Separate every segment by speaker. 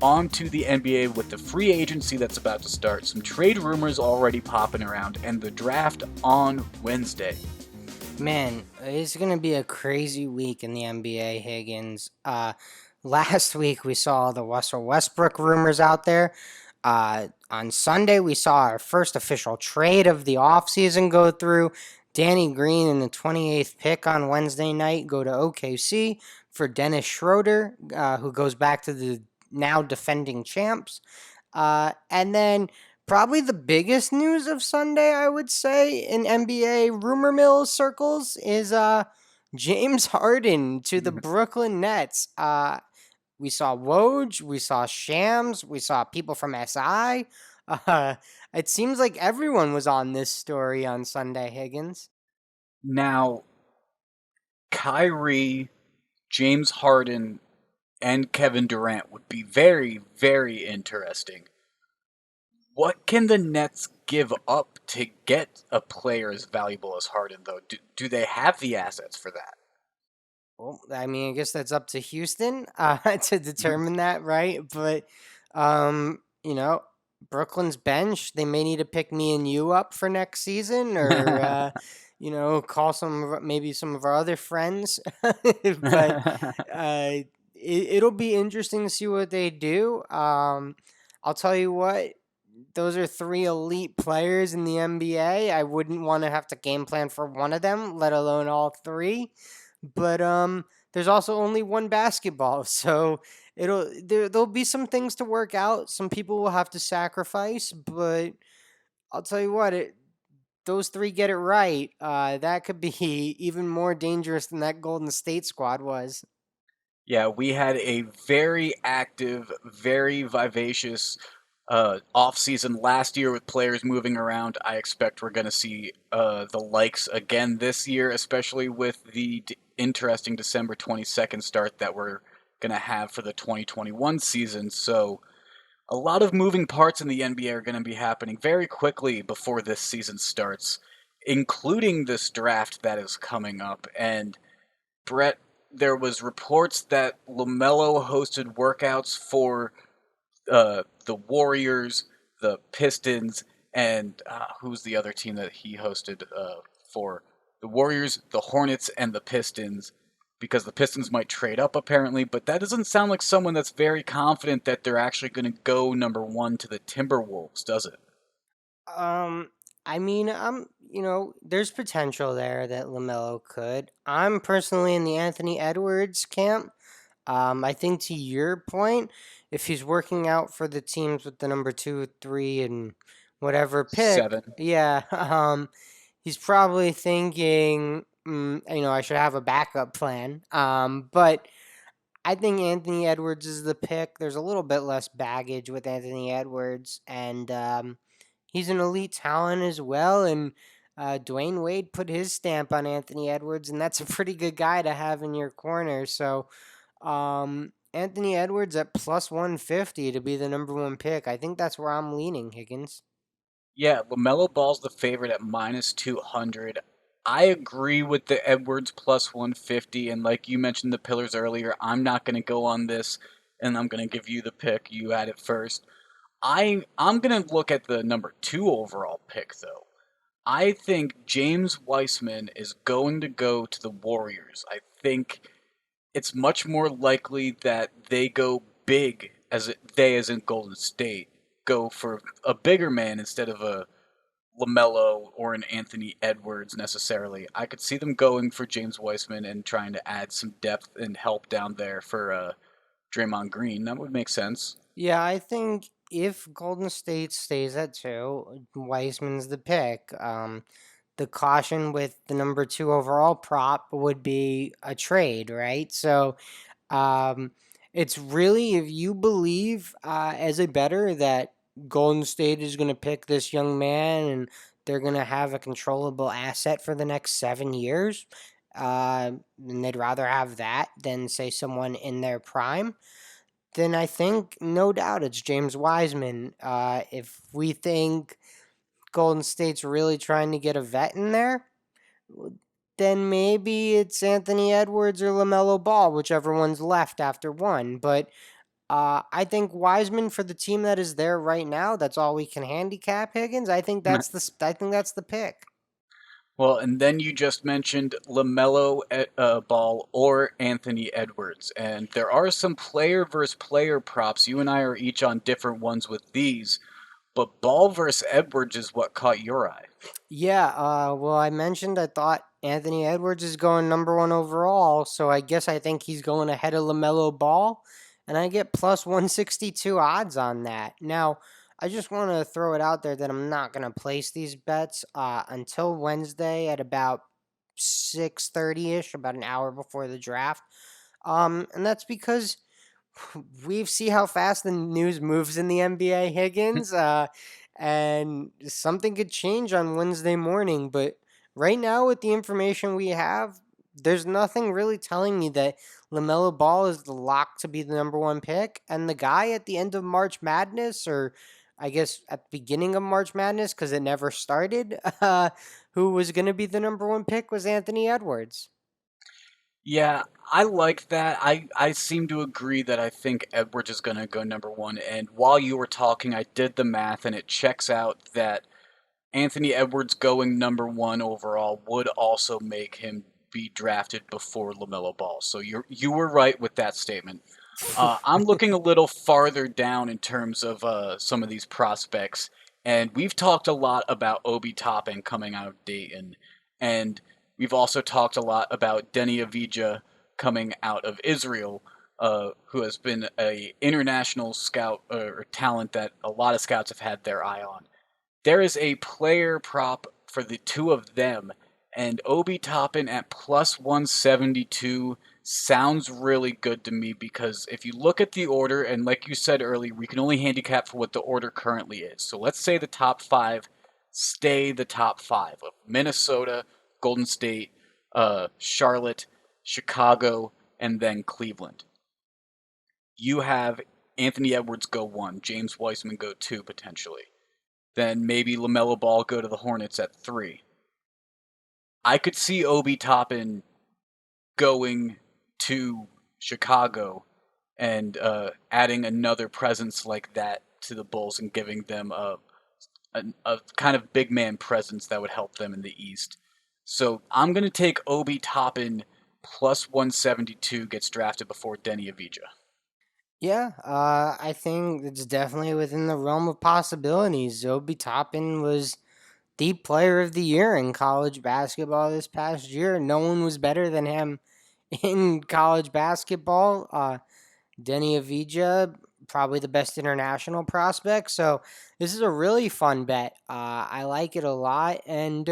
Speaker 1: on to the NBA with the free agency that's about to start, some trade rumors already popping around, and the draft on Wednesday.
Speaker 2: Man, it's going to be a crazy week in the NBA, Higgins. Last week we saw the Russell Westbrook rumors out there. On Sunday, we saw our first official trade of the offseason go through. Danny Green and the 28th pick on Wednesday night go to OKC for Dennis Schroeder, who goes back to the now defending champs. And then probably the biggest news of Sunday, I would say, in NBA rumor mill circles is James Harden to the Brooklyn Nets. We saw Woj, we saw Shams, we saw people from SI. Uh, it seems like everyone was on this story on Sunday, Higgins.
Speaker 1: Now, Kyrie, James Harden, and Kevin Durant would be very, very interesting. What can the Nets give up to get a player as valuable as Harden, though? Do they have the assets for that?
Speaker 2: Well, I mean, I guess that's up to Houston to determine that, right? But, you know, Brooklyn's bench, they may need to pick me and you up for next season or, call maybe some of our other friends. But it'll be interesting to see what they do. I'll tell you what, those are three elite players in the NBA. I wouldn't want to have to game plan for one of them, let alone all three. But there's also only one basketball, so there'll be some things to work out. Some people will have to sacrifice, but I'll tell you what, those three get it right. That could be even more dangerous than that Golden State squad was.
Speaker 1: Yeah, we had a very active, very vivacious off-season last year with players moving around. I expect we're going to see the likes again this year, especially with the interesting December 22nd start that we're going to have for the 2021 season. So a lot of moving parts in the NBA are going to be happening very quickly before this season starts, including this draft that is coming up. And Brett, there was reports that LaMelo hosted workouts for the Warriors, the Pistons, and who's the other team that he hosted for? The Warriors, the Hornets, and the Pistons, because the Pistons might trade up apparently, but that doesn't sound like someone that's very confident that they're actually going to go number one to the Timberwolves, does it?
Speaker 2: Um, I mean, there's potential there that LaMelo could. I'm personally in the Anthony Edwards camp. I think to your point, if he's working out for the teams with the number 2, 3, and whatever pick,
Speaker 1: 7.
Speaker 2: yeah, he's probably thinking, I should have a backup plan. But I think Anthony Edwards is the pick. There's a little bit less baggage with Anthony Edwards, and he's an elite talent as well. And Dwayne Wade put his stamp on Anthony Edwards, and that's a pretty good guy to have in your corner. So Anthony Edwards at plus 150 to be the number one pick. I think that's where I'm leaning, Higgins.
Speaker 1: Yeah, LaMelo Ball's the favorite at minus 200. I agree with the Edwards plus 150, and like you mentioned the pillars earlier, I'm not going to go on this, and I'm going to give you the pick. You had it first. I'm going to look at the number 2 overall pick, though. I think James Wiseman is going to go to the Warriors. I think it's much more likely that they go big, as in Golden State, go for a bigger man instead of a LaMelo or an Anthony Edwards necessarily. I could see them going for James Wiseman and trying to add some depth and help down there for Draymond Green. That would make sense.
Speaker 2: Yeah, I think if Golden State stays at 2, Wiseman's the pick. The caution with the number 2 overall prop would be a trade, right? So um, it's really if you believe as a bettor that Golden State is going to pick this young man and they're going to have a controllable asset for the next 7 years, and they'd rather have that than say someone in their prime, then I think no doubt it's James Wiseman. If we think Golden State's really trying to get a vet in there, then maybe it's Anthony Edwards or LaMelo Ball, whichever one's left after one. But I think Wiseman for the team that is there right now. That's all we can handicap Higgins. I think that's the pick.
Speaker 1: Well, and then you just mentioned LaMelo Ball or Anthony Edwards. And there are some player versus player props. You and I are each on different ones with these, but Ball versus Edwards is what caught your eye.
Speaker 2: Yeah, well, I mentioned I thought Anthony Edwards is going number one overall, so I think he's going ahead of LaMelo Ball, and I get plus 162 odds on that. Now, I just want to throw it out there that I'm not going to place these bets until Wednesday at about 6:30 ish, about an hour before the draft. And that's because we see how fast the news moves in the NBA, Higgins, and something could change on Wednesday morning. But right now, with the information we have, there's nothing really telling me that LaMelo Ball is the lock to be the number one pick. And the guy at the end of March Madness, or I guess at the beginning of March Madness, because it never started, who was going to be the number one pick was Anthony Edwards.
Speaker 1: Yeah, I like that. I seem to agree that I think Edwards is going to go number one. And while you were talking, I did the math, and it checks out that Anthony Edwards going number one overall would also make him be drafted before LaMelo Ball. So you were right with that statement. I'm looking a little farther down in terms of some of these prospects, and we've talked a lot about Obi Toppin coming out of Dayton, and we've also talked a lot about Denny Avija coming out of Israel, who has been a international scout or talent that a lot of scouts have had their eye on. There is a player prop for the two of them, and Obi Toppin at plus 172 sounds really good to me because if you look at the order, and like you said earlier, we can only handicap for what the order currently is. So let's say the top five stay the top five of Minnesota, Golden State, Charlotte, Chicago, and then Cleveland. You have Anthony Edwards go one, James Wiseman go two potentially. Then maybe LaMelo Ball go to the Hornets at three. I could see Obi Toppin going to Chicago and adding another presence like that to the Bulls and giving them a kind of big man presence that would help them in the East. So I'm going to take Obi Toppin plus 172 gets drafted before Denny Avija.
Speaker 2: Yeah, I think it's definitely within the realm of possibilities. Obi Toppin was the player of the year in college basketball this past year. No one was better than him in college basketball. Denny Avija, probably the best international prospect. So this is a really fun bet. I like it a lot, and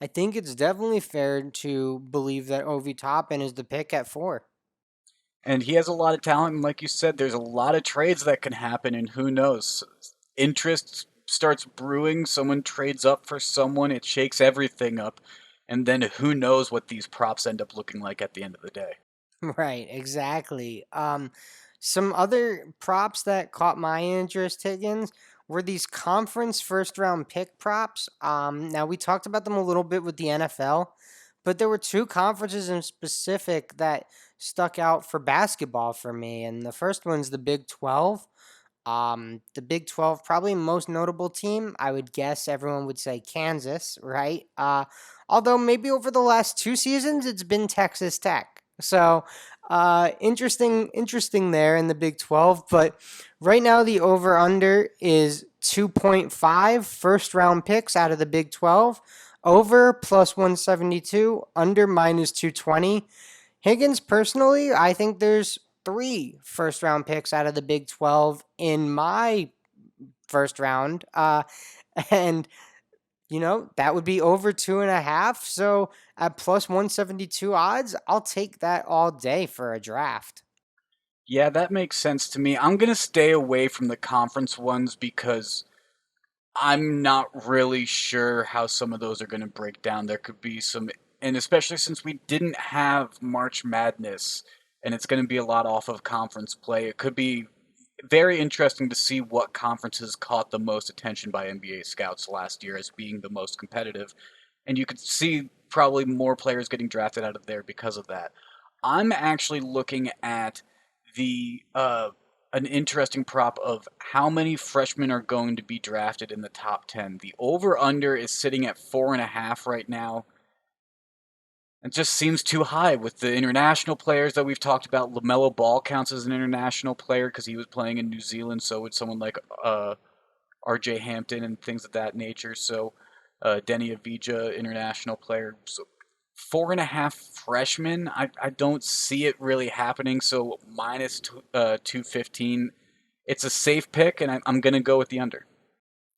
Speaker 2: I think it's definitely fair to believe that Ovi Toppin is the pick at four.
Speaker 1: And he has a lot of talent, and like you said, there's a lot of trades that can happen, and who knows? Interest starts brewing, someone trades up for someone, it shakes everything up, and then who knows what these props end up looking like at the end of the day.
Speaker 2: Right, exactly. Some other props that caught my interest, Higgins, were these conference first round pick props. Now we talked about them a little bit with the NFL, but there were two conferences in specific that stuck out for basketball for me, and the first one's the Big 12. The Big 12, probably most notable team, I would guess everyone would say Kansas, right? Although maybe over the last two seasons, it's been Texas Tech. So, interesting there in the Big 12. But right now, the over under is 2.5 first round picks out of the Big 12. Over plus 172, under minus 220. Higgins, personally, I think there's three first round picks out of the Big 12 in my first round. And, that would be over 2.5. So at plus 172 odds, I'll take that all day for a draft.
Speaker 1: Yeah, that makes sense to me. I'm going to stay away from the conference ones because I'm not really sure how some of those are going to break down. There could be some, and especially since we didn't have March Madness, and it's going to be a lot off of conference play, it could be very interesting to see what conferences caught the most attention by NBA scouts last year as being the most competitive. And you could see probably more players getting drafted out of there because of that. I'm actually looking at the an interesting prop of how many freshmen are going to be drafted in the top 10. The over under is sitting at 4.5 right now. It just seems too high with the international players that we've talked about. LaMelo Ball counts as an international player because he was playing in New Zealand. So would someone like R.J. Hampton and things of that nature. So Denny Avdija, international player. So 4.5 freshmen. I don't see it really happening. So minus 215. It's a safe pick, and I'm going to go with the under.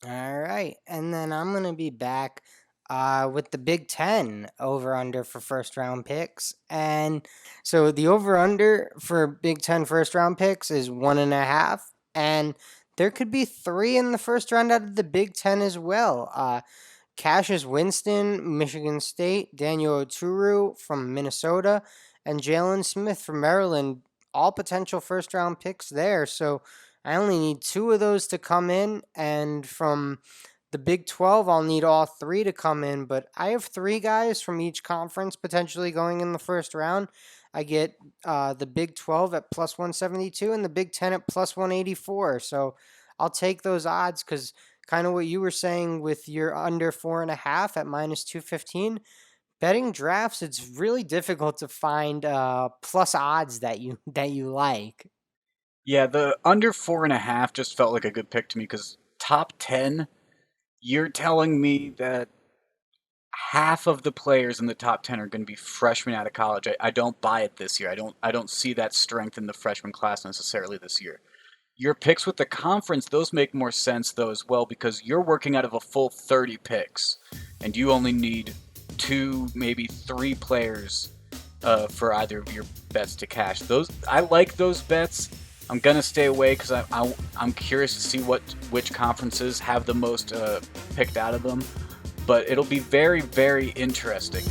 Speaker 2: All right. And then I'm going to be back with the Big Ten over under for first round picks. And so the over under for Big Ten first round picks is 1.5. And there could be three in the first round out of the Big Ten as well. Cassius Winston, Michigan State, Daniel Oturu from Minnesota, and Jalen Smith from Maryland, all potential first round picks there. So I only need two of those to come in, and from the Big 12, I'll need all three to come in. But I have three guys from each conference potentially going in the first round. I get the Big 12 at plus 172 and the Big 10 at plus 184. So I'll take those odds because kind of what you were saying with your under 4.5 at minus 215. Betting drafts, it's really difficult to find plus odds that you like.
Speaker 1: Yeah, the under 4.5 just felt like a good pick to me because top 10, you're telling me that half of the players in the top 10 are going to be freshmen out of college. I don't buy it this year. I don't see that strength in the freshman class necessarily this year. Your picks with the conference, those make more sense though as well because you're working out of a full 30 picks and you only need two, maybe three players for either of your bets to cash. Those I like those bets. I'm gonna stay away because I'm curious to see which conferences have the most picked out of them. But it'll be very, very interesting.